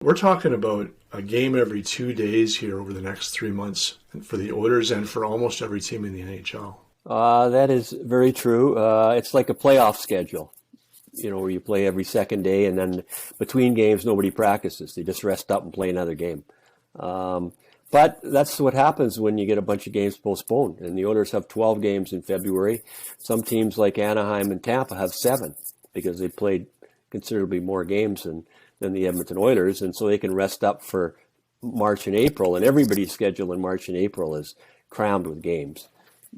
we're talking about a game every 2 days here over the next 3 months for the Oilers and for almost every team in the NHL. That is very true. It's like a playoff schedule, where you play every second day, and then between games, nobody practices. They just rest up and play another game. But that's what happens when you get a bunch of games postponed. And the Oilers have 12 games in February. Some teams like Anaheim and Tampa have 7 because they played considerably more games than the Edmonton Oilers. And so they can rest up for March and April. And everybody's schedule in March and April is crammed with games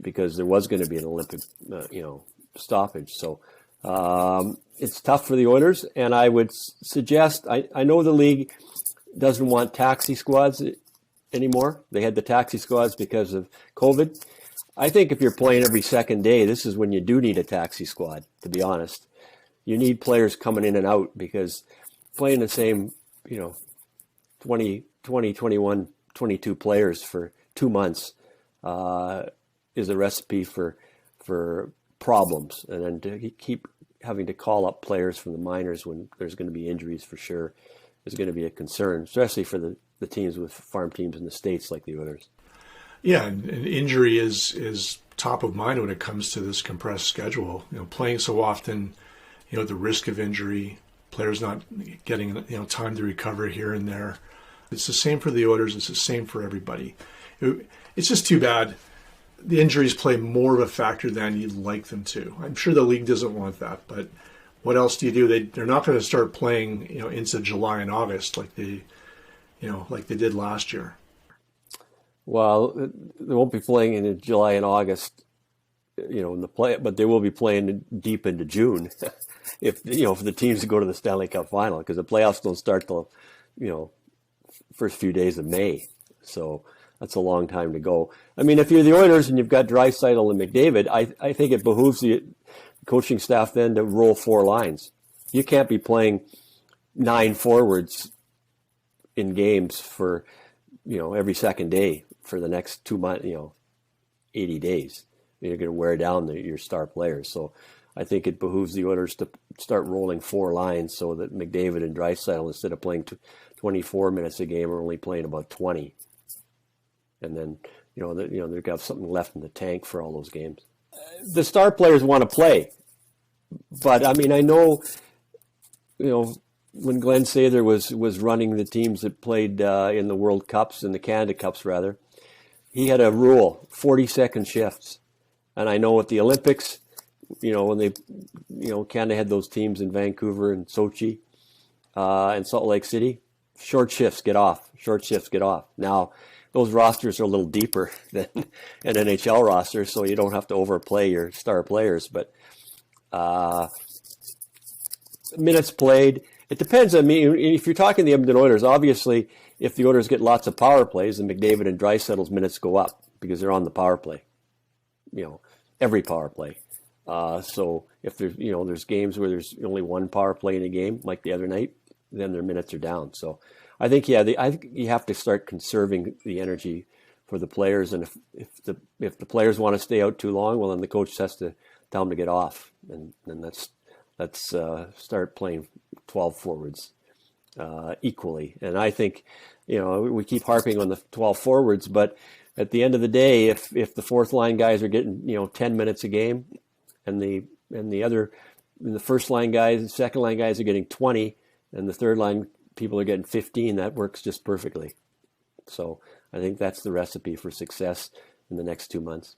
because there was going to be an Olympic, stoppage. So it's tough for the Oilers. And I would suggest, I know the league doesn't want taxi squads anymore. They had the taxi squads because of COVID. I think if you're playing every second day, this is when you do need a taxi squad, to be honest. You need players coming in and out because playing the same, 20, 21, 22 players for 2 months is a recipe for problems. And then to keep having to call up players from the minors when there's going to be injuries for sure is going to be a concern, especially for the teams with farm teams in the States like the Oilers. Yeah, and injury is top of mind when it comes to this compressed schedule. Playing so often, the risk of injury, players not getting time to recover here and there. It's the same for the Oilers. It's the same for everybody. It's just too bad the injuries play more of a factor than you'd like them to. I'm sure the league doesn't want that, but what else do you do? They're not going to start playing into July and August like they did last year. Well, they won't be playing in July and August, in the play, but they will be playing deep into June, if for the teams to go to the Stanley Cup final, because the playoffs don't start till first few days of May, so that's a long time to go. I mean, if you're the Oilers and you've got Draisaitl and McDavid, I think it behooves the coaching staff then to roll 4 lines. You can't be playing 9 forwards in games for every second day for the next 2 months, 80 days. You're going to wear down your star players. So I think it behooves the Oilers to start rolling 4 lines so that McDavid and Draisaitl, instead of playing 24 minutes a game, are only playing about 20. And then they've got something left in the tank for all those games. The star players want to play, but I mean, I know when Glenn Sather was running the teams that played in the World Cups and the Canada Cups rather, he had a rule, 40-second shifts. And I know at the Olympics, when they, Canada had those teams in Vancouver and Sochi and Salt Lake City, short shifts, get off. Now, those rosters are a little deeper than an NHL roster, so you don't have to overplay your star players. But minutes played, it depends. I mean, if you're talking the Edmonton Oilers, obviously, if the Oilers get lots of power plays, then McDavid and Draisaitl's minutes go up because they're on the power play. Every power play. So if there's games where there's only one power play in a game, like the other night, then their minutes are down. So I think you have to start conserving the energy for the players, and if the players want to stay out too long, well, then the coach has to tell them to get off, and let's start playing 12 forwards equally. And I think we keep harping on the 12 forwards, but at the end of the day, if the fourth line guys are getting 10 minutes a game, and the first line guys, the second line guys are getting 20, and the third line people are getting 15, that works just perfectly. So I think that's the recipe for success in the next 2 months.